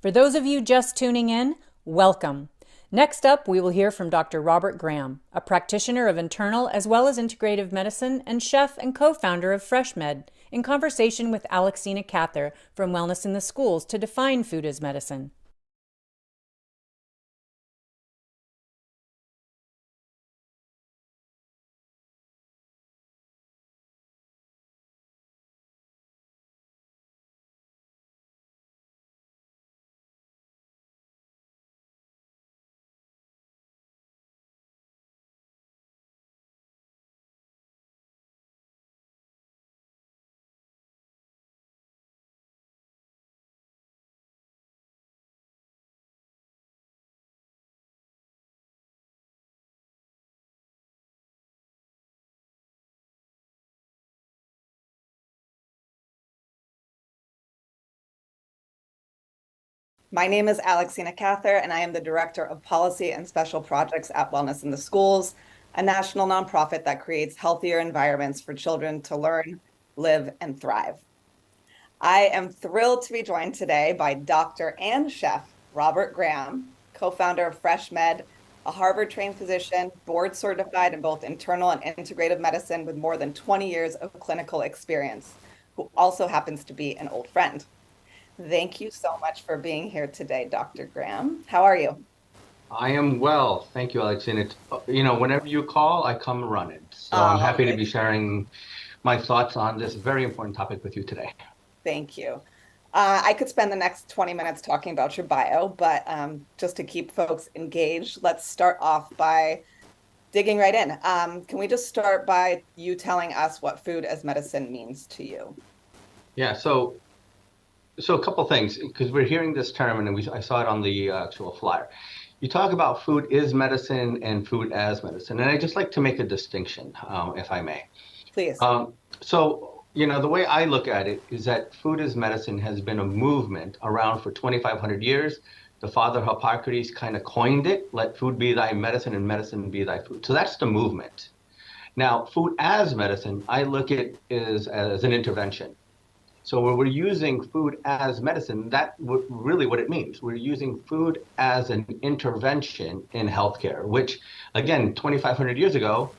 For those of you just tuning in, welcome. Next up, we will hear from Dr. Robert Graham, a practitioner of internal as well as integrative medicine and chef and co-founder of FreshMed, in conversation with Alexina Cather from Wellness in the Schools to define food as medicine. My name is Alexina Cather, and I am the Director of Policy and Special Projects at Wellness in the Schools, a national nonprofit that creates healthier environments for children to learn, live, and thrive. I am thrilled to be joined today by Dr. and Chef Robert Graham, co-founder of FreshMed, a Harvard-trained physician, board certified in both internal and integrative medicine with more than 20 years of clinical experience, who also happens to be an old friend. Thank you so much for being here today, Dr. Graham. How are you? I am well. Thank you, Alex. And it's, whenever you call, I come running. So I'm happy to be sharing my thoughts on this very important topic with you today. Thank you. I could spend the next 20 minutes talking about your bio, but just to keep folks engaged, let's start off by digging right in. Can we just start by you telling us what food as medicine means to you? Yeah, so a couple things, because we're hearing this term, and I saw it on the actual flyer. You talk about food is medicine and food as medicine, and I just like to make a distinction, if I may. Please. The way I look at it is that food as medicine has been a movement around for 2,500 years. The father Hippocrates kind of coined it, let food be thy medicine and medicine be thy food. So that's the movement. Now, food as medicine, I look at as an intervention. So when we're using food as medicine, that's really what it means. We're using food as an intervention in healthcare, which, again, 2,500 years ago,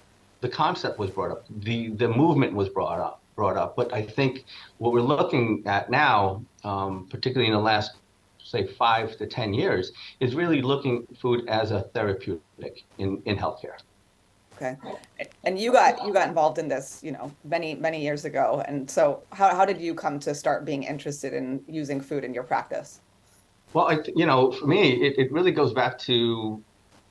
the concept was brought up, the movement was brought up. But I think what we're looking at now, particularly in the last, say, 5 to 10 years, is really looking at food as a therapeutic in healthcare. Okay. And you got involved in this, many years ago. And so how did you come to start being interested in using food in your practice? Well, for me, it really goes back to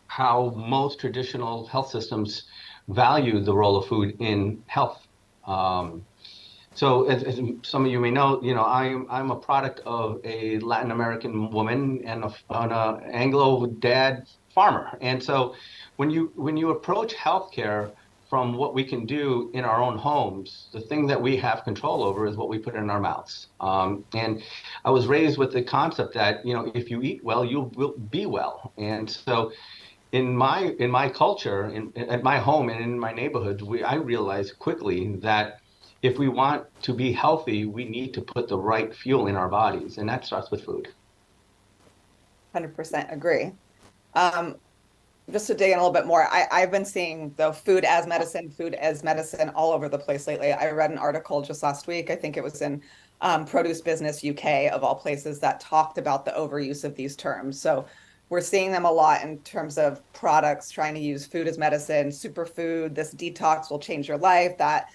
how most traditional health systems value the role of food in health. So as some of you may know, I'm a product of a Latin American woman and an Anglo dad farmer. And so when you approach healthcare from what we can do in our own homes, the thing that we have control over is what we put in our mouths. And I was raised with the concept that, if you eat well, you will be well. And so in my culture, at my home and in my neighborhoods, I realized quickly that if we want to be healthy, we need to put the right fuel in our bodies, and that starts with food. 100% agree. Just to dig in a little bit more, I've been seeing the food as medicine all over the place lately. I read an article just last week, I think it was in Produce Business UK, of all places, that talked about the overuse of these terms. So we're seeing them a lot in terms of products trying to use food as medicine, superfood, this detox will change your life, that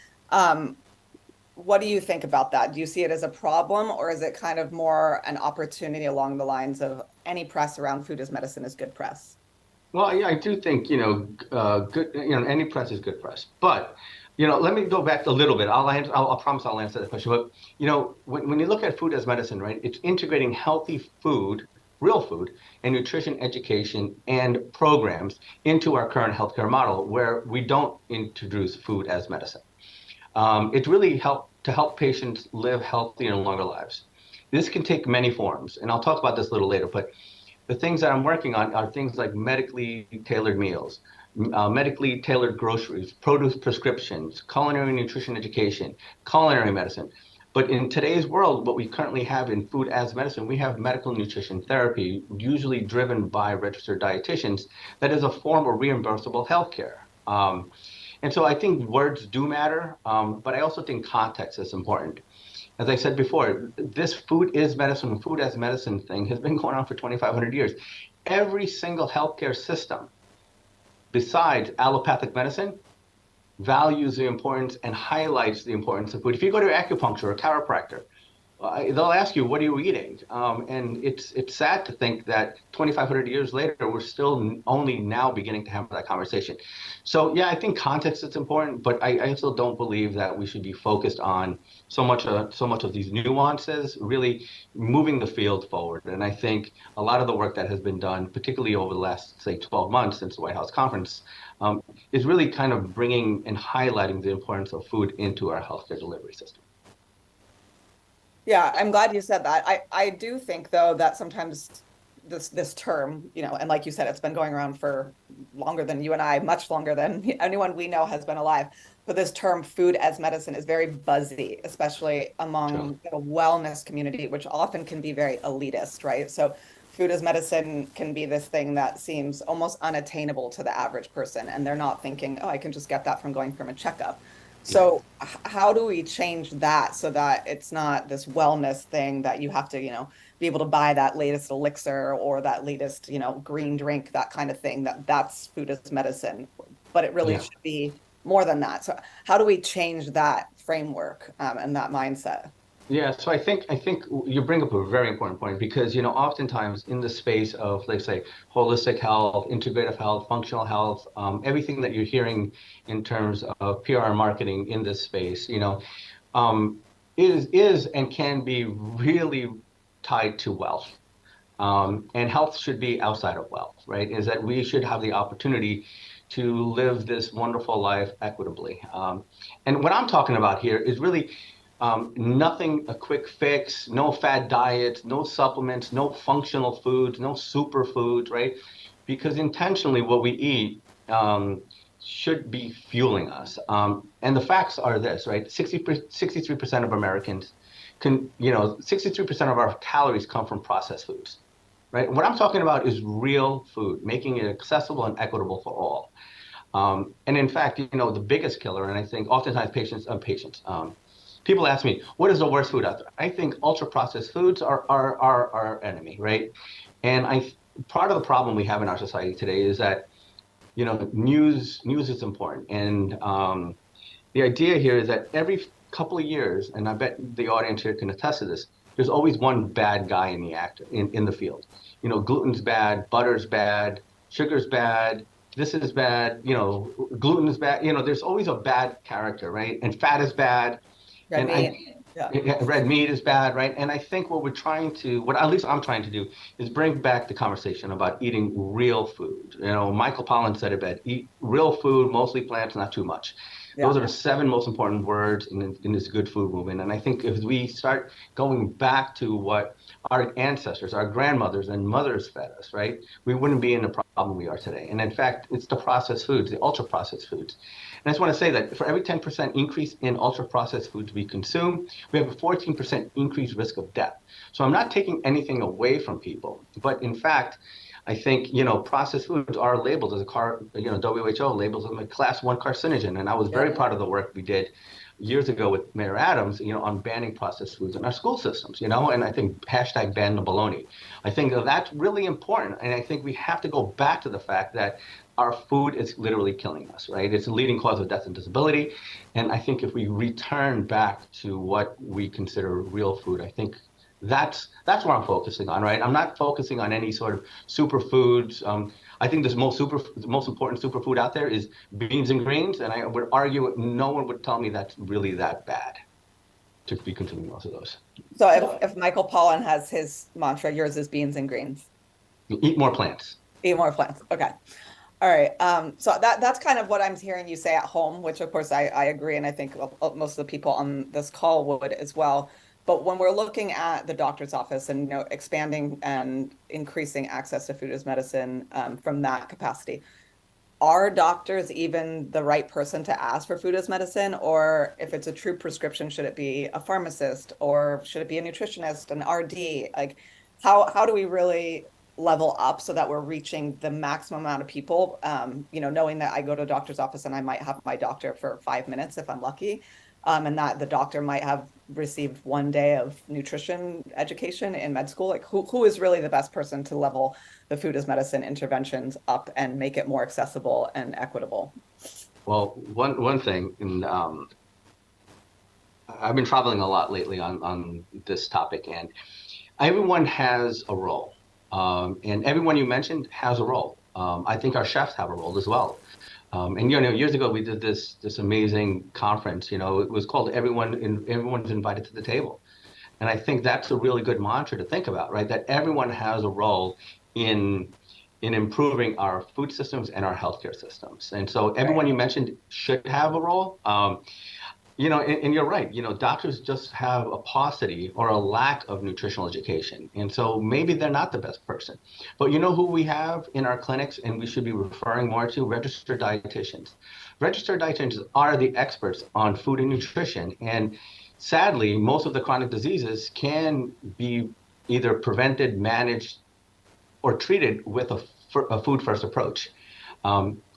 what do you think about that? Do you see it as a problem, or is it kind of more an opportunity along the lines of any press around food as medicine is good press? Well, yeah, I do think, good, any press is good press. But, let me go back a little bit. I'll promise I'll answer that question. But, when you look at food as medicine, right, it's integrating healthy food, real food, and nutrition education and programs into our current healthcare model, where we don't introduce food as medicine. It's really to help patients live healthy and longer lives. This can take many forms, and I'll talk about this a little later, but the things that I'm working on are things like medically tailored meals, medically tailored groceries, produce prescriptions, culinary nutrition education, culinary medicine. But in today's world, what we currently have in food as medicine, we have medical nutrition therapy, usually driven by registered dietitians, that is a form of reimbursable healthcare. And so I think words do matter, but I also think context is important. As I said before, this food is medicine, food as medicine thing has been going on for 2,500 years. Every single healthcare system, besides allopathic medicine, values the importance and highlights the importance of food. If you go to acupuncture or chiropractor, they'll ask you, what are you eating? And it's sad to think that 2,500 years later, we're still only now beginning to have that conversation. So yeah, I think context is important, but I also don't believe that we should be focused on so much of these nuances, really moving the field forward. And I think a lot of the work that has been done, particularly over the last, say, 12 months since the White House conference, is really kind of bringing and highlighting the importance of food into our healthcare delivery system. Yeah, I'm glad you said that. I do think though that sometimes this term, and like you said, it's been going around for longer than you and I, much longer than anyone we know has been alive. But this term food as medicine is very buzzy, especially among the wellness community, which often can be very elitist, right? So food as medicine can be this thing that seems almost unattainable to the average person, and they're not thinking, oh, I can just get that from going from a checkup. So how do we change that so that it's not this wellness thing that you have to, be able to buy that latest elixir or that latest, green drink, that kind of thing, that's food as medicine, but it really should be more than that. So how do we change that framework and that mindset? Yeah, so I think you bring up a very important point because oftentimes in the space of, let's say, holistic health, integrative health, functional health, everything that you're hearing in terms of PR marketing in this space, is and can be really tied to wealth. And health should be outside of wealth, right? Is that we should have the opportunity to live this wonderful life equitably. And what I'm talking about here is really nothing a quick fix, no fad diets, no supplements, no functional foods, no superfoods, right? Because intentionally what we eat should be fueling us. And the facts are this, right? 63% of Americans 63% of our calories come from processed foods, right? What I'm talking about is real food, making it accessible and equitable for all. And in fact, the biggest killer, and I think oftentimes people ask me, what is the worst food out there? I think ultra-processed foods are our enemy, right? And part of the problem we have in our society today is that, news is important. And the idea here is that every couple of years, and I bet the audience here can attest to this, there's always one bad guy in the field. Gluten's bad, butter's bad, sugar's bad, this is bad, gluten is bad. There's always a bad character, right? And fat is bad. Red meat is bad, right? And I think what at least I'm trying to do, is bring back the conversation about eating real food. Michael Pollan said it best: eat real food, mostly plants, not too much. Yeah. Those are the 7 most important words in this good food movement. And I think if we start going back to what our ancestors, our grandmothers and mothers fed us, right, we wouldn't be in the problem we are today. And in fact, it's the processed foods, the ultra-processed foods. And I just want to say that for every 10% increase in ultra-processed foods we consume, we have a 14% increased risk of death. So I'm not taking anything away from people, but in fact, I think, processed foods are labeled as WHO labels them a class 1 carcinogen. And I was very proud of the work we did years ago with Mayor Adams, on banning processed foods in our school systems, and I think hashtag ban the baloney. I think that's really important. And I think we have to go back to the fact that our food is literally killing us, right? It's a leading cause of death and disability. And I think if we return back to what we consider real food, I think that's what I'm focusing on, right? I'm not focusing on any sort of superfoods. I think the most important superfood out there is beans and greens, and I would argue no one would tell me that's really that bad to be consuming most of those. So if Michael Pollan has his mantra, yours is beans and greens. Eat more plants. Eat more plants. Okay. All right. So that's kind of what I'm hearing you say at home, which of course I agree, and I think most of the people on this call would as well. But when we're looking at the doctor's office and expanding and increasing access to food as medicine from that capacity, are doctors even the right person to ask for food as medicine? Or if it's a true prescription, should it be a pharmacist or should it be a nutritionist, an RD? Like, how do we really level up so that we're reaching the maximum amount of people? Knowing that I go to a doctor's office and I might have my doctor for 5 minutes if I'm lucky, and that the doctor might have received 1 day of nutrition education in med school. Like, who is really the best person to level the food as medicine interventions up and make it more accessible and equitable? Well, one thing, and I've been traveling a lot lately on this topic, and everyone has a role. And everyone you mentioned has a role. I think our chefs have a role as well. And years ago we did this amazing conference. It was called Everyone's Invited to the Table, and I think that's a really good mantra to think about, right? That everyone has a role in improving our food systems and our healthcare systems. And so everyone you mentioned should have a role. And you're right. Doctors just have a paucity or a lack of nutritional education. And so maybe they're not the best person. But you know who we have in our clinics and we should be referring more to? Registered dietitians. Registered dietitians are the experts on food and nutrition. And sadly, most of the chronic diseases can be either prevented, managed, or treated with a food first approach.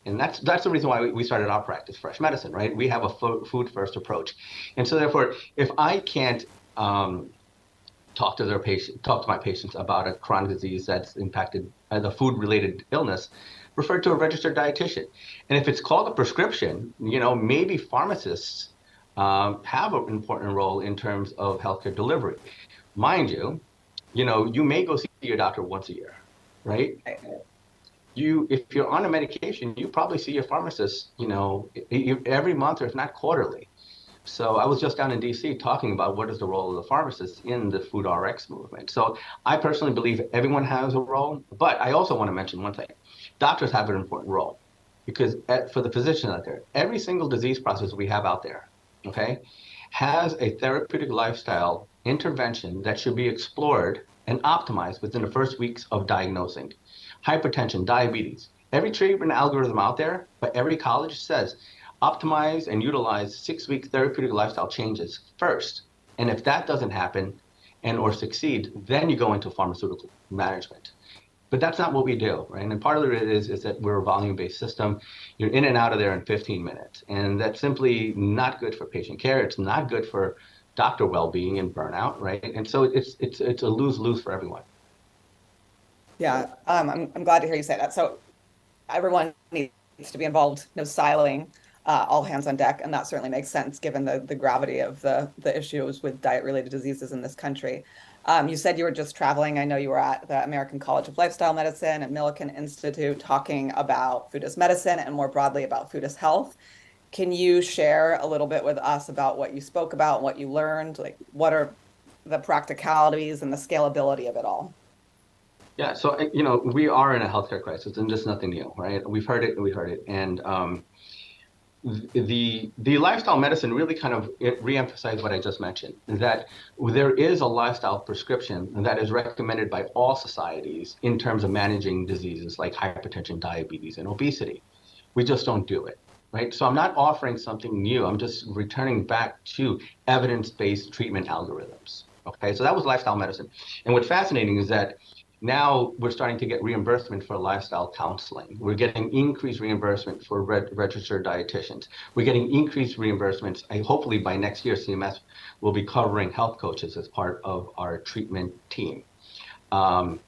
And that's the reason why we started our practice, Fresh Medicine, right? We have a food first approach. And so therefore, if I can't talk to my patients about a chronic disease that's impacted by the food related illness, refer to a registered dietitian. And if it's called a prescription, maybe pharmacists have an important role in terms of healthcare delivery. Mind you, you may go see your doctor once a year, right? If you're on a medication, you probably see your pharmacist, every month or if not quarterly. So I was just down in DC talking about what is the role of the pharmacist in the food RX movement. So I personally believe everyone has a role, but I also want to mention one thing. Doctors have an important role because for the physician out there, every single disease process we have out there, okay, has a therapeutic lifestyle intervention that should be explored and optimized within the first weeks of diagnosing. Hypertension, diabetes, every treatment algorithm out there, but every college says optimize and utilize 6-week therapeutic lifestyle changes first. And if that doesn't happen or succeed, then you go into pharmaceutical management. But that's not what we do, right? And part of it is that we're a volume-based system. You're in and out of there in 15 minutes. And that's simply not good for patient care. It's not good for doctor well-being and burnout, right? And so it's a lose-lose for everyone. Yeah, I'm glad to hear you say that. So everyone needs to be involved, no siloing, all hands on deck, and that certainly makes sense given the gravity of the issues with diet-related diseases in this country. You said you were just traveling. I know you were at the American College of Lifestyle Medicine and Millikan Institute talking about food as medicine and more broadly about food as health. Can you share a little bit with us about what you spoke about, what you learned? Like, what are the practicalities and the scalability of it all? Yeah, so we are in a healthcare crisis, and just nothing new, right? We've heard it, and the lifestyle medicine really kind of reemphasized what I just mentioned, that there is a lifestyle prescription that is recommended by all societies in terms of managing diseases like hypertension, diabetes, and obesity. We just don't do it, right? So I'm not offering something new. I'm just returning back to evidence-based treatment algorithms. Okay, so that was lifestyle medicine, and what's fascinating is that now we're starting to get reimbursement for lifestyle counseling. We're getting increased reimbursement for registered dietitians. We're getting increased reimbursements. Hopefully by next year, CMS will be covering health coaches as part of our treatment team. What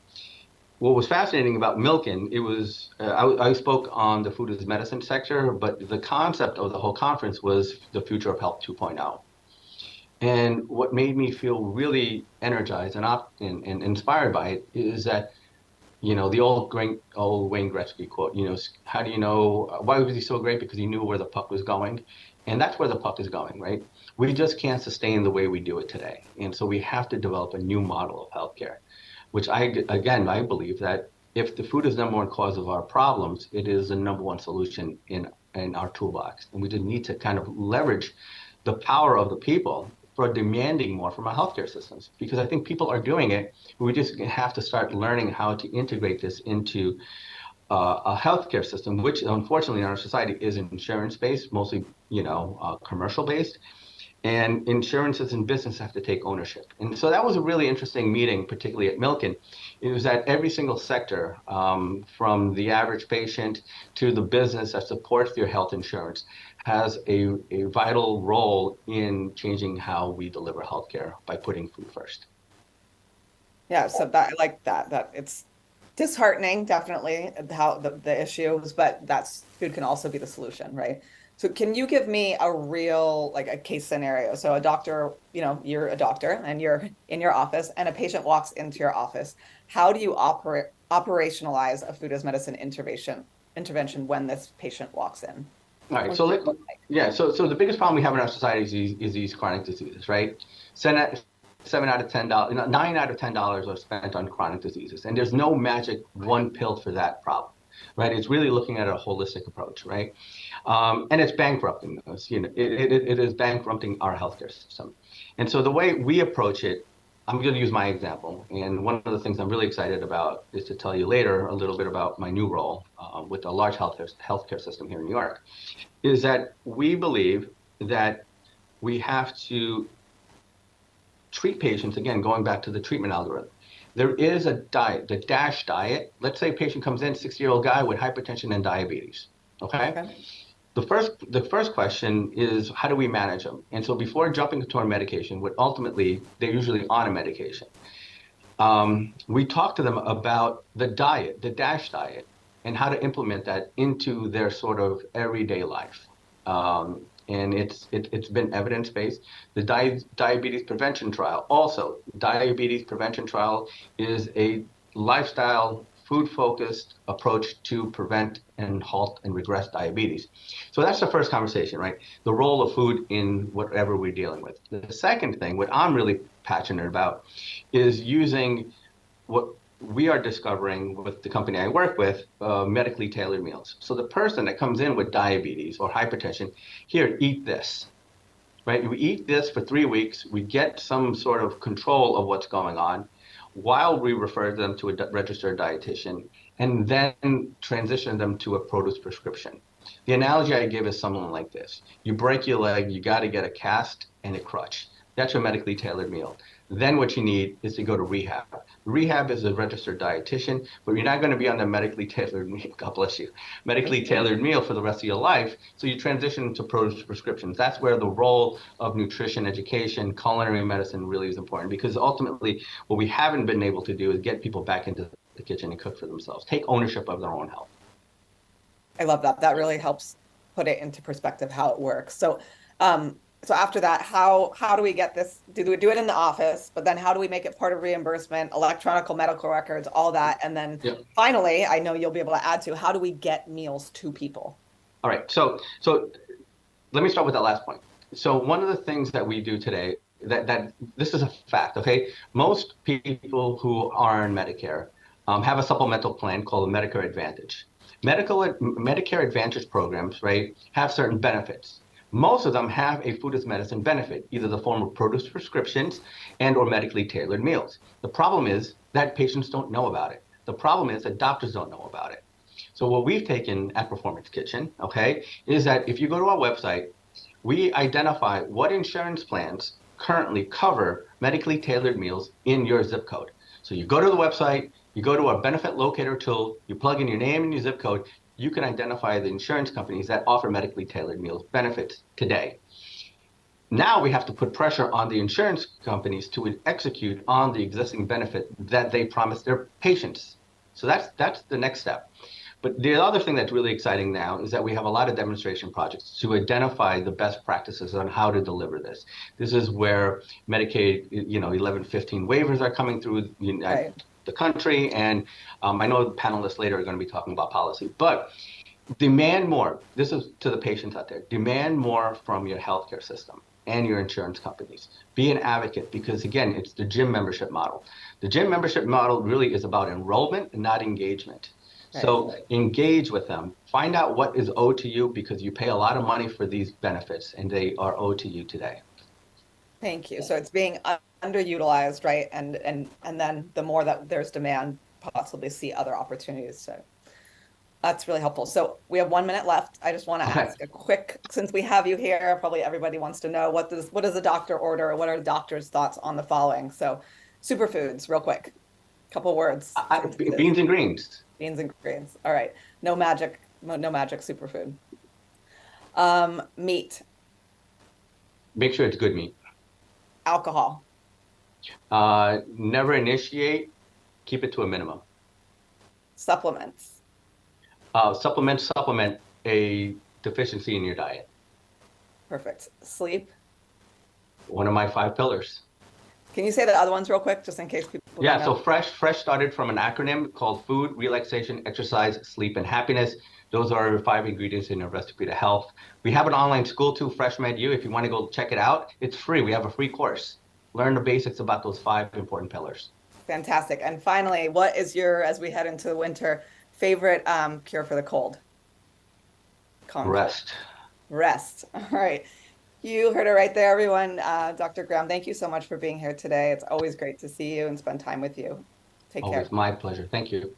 was fascinating about Milken, it was, I spoke on the food as medicine sector, but the concept of the whole conference was the future of health 2.0. And what made me feel really energized and inspired by it is that, the old Wayne Gretzky quote, how do you know, why was he so great? Because he knew where the puck was going. And that's where the puck is going, right? We just can't sustain the way we do it today. And so we have to develop a new model of healthcare, which I believe that if the food is the number one cause of our problems, it is the number one solution in our toolbox. And we just need to kind of leverage the power of the people for demanding more from our healthcare systems, because I think people are doing it. We just have to start learning how to integrate this into a healthcare system, which unfortunately in our society is insurance-based, mostly, commercial-based. And insurances and business have to take ownership. And so that was a really interesting meeting, particularly at Milken. It was that every single sector, from the average patient to the business that supports your health insurance, has a vital role in changing how we deliver healthcare by putting food first. Yeah, so that I like that it's disheartening, definitely, how the issues, but that's food can also be the solution, right? So can you give me a real, like a case scenario? So a doctor, you're a doctor and you're in your office and a patient walks into your office. How do you operationalize a food as medicine intervention when this patient walks in? All right, What so does it look like? so the biggest problem we have in our society is these chronic diseases, right? Seven out of $10, $9 out of $10 are spent on chronic diseases, and there's no magic one pill for that problem, right? It's really looking at a holistic approach, right? And it's bankrupting us. It is bankrupting our healthcare system. And so the way we approach it, I'm going to use my example. And one of the things I'm really excited about is to tell you later a little bit about my new role with a large healthcare system here in New York, is that we believe that we have to treat patients, again, going back to the treatment algorithm. There is a diet, the DASH diet. Let's say a patient comes in, 60-year-old guy with hypertension and diabetes. Okay? The first question is, how do we manage them? And so before jumping into our medication, ultimately, they're usually on a medication. We talk to them about the diet, the DASH diet, and how to implement that into their sort of everyday life. And it's been evidence-based. The diabetes prevention trial, also, diabetes prevention trial is a lifestyle, food-focused approach to prevent and halt and regress diabetes. So that's the first conversation, right? The role of food in whatever we're dealing with. The second thing, what I'm really passionate about, is using what we are discovering with the company I work with, medically tailored meals. So the person that comes in with diabetes or hypertension, here, eat this, right? We eat this for 3 weeks. We get some sort of control of what's going on while we refer them to a registered dietitian and then transition them to a produce prescription. The analogy I give is something like this. You break your leg, you got to get a cast and a crutch. That's your medically tailored meal. Then what you need is to go to rehab. Rehab is a registered dietitian, but you're not going to be on the medically tailored meal, God bless you, medically tailored meal for the rest of your life. So you transition to produce prescriptions. That's where the role of nutrition education, culinary medicine really is important, because ultimately what we haven't been able to do is get people back into the kitchen and cook for themselves, take ownership of their own health. I love that. That really helps put it into perspective how it works. So after that, how do we get this? Do we do it in the office? But then how do we make it part of reimbursement, electronic medical records, all that? And then finally, I know you'll be able to add to, how do we get meals to people? All right. So let me start with that last point. So one of the things that we do today, that this is a fact, okay? Most people who are in Medicare have a supplemental plan called a Medicare Advantage. Medicare Advantage programs, right, have certain benefits. Most of them have a food as medicine benefit, either the form of produce prescriptions and or medically tailored meals. The problem is that patients don't know about it. The problem is that doctors don't know about it. So what we've taken at Performance Kitchen, okay, is that if you go to our website, we identify what insurance plans currently cover medically tailored meals in your zip code. So you go to the website, you go to our benefit locator tool, you plug in your name and your zip code, you can identify the insurance companies that offer medically tailored meals benefits today. Now we have to put pressure on the insurance companies to execute on the existing benefit that they promised their patients. So that's the next step. But the other thing that's really exciting now is that we have a lot of demonstration projects to identify the best practices on how to deliver this. This is where Medicaid, 1115 waivers are coming through the country. And I know the panelists later are going to be talking about policy, but demand more. This is to the patients out there. Demand more from your healthcare system and your insurance companies. Be an advocate, because again, it's the gym membership model. The gym membership model really is about enrollment and not engagement. So engage with them. Find out what is owed to you, because you pay a lot of money for these benefits and they are owed to you today. Thank you. So it's being underutilized, right? And then the more that there's demand, possibly see other opportunities. So That's really helpful. So we have 1 minute left. I just want to Okay. ask a quick, since we have you here, probably everybody wants to know what does a doctor order? What are the doctor's thoughts on the following? So superfoods, real quick, couple words. Beans and greens. Beans and greens. All right. No magic, no magic superfood. Meat, Make sure it's good meat. alcohol, Never initiate. Keep it to a minimum. supplements, Supplement a deficiency in your diet. perfect. Sleep. One of my 5 pillars. Can you say the other ones real quick, just in case people Yeah, don't so know? fresh started from an acronym called food, relaxation, exercise, sleep, and happiness. Those are 5 ingredients in a recipe to health. We have an online school too, FreshMedU. If you want to go check it out, it's free. We have a free course. Learn the basics about those 5 important pillars. Fantastic. And finally, what is your, as we head into the winter, favorite cure for the cold? Common cold. Rest. Rest. All right. You heard it right there, everyone. Dr. Graham, thank you so much for being here today. It's always great to see you and spend time with you. Take care. Always my pleasure. Thank you.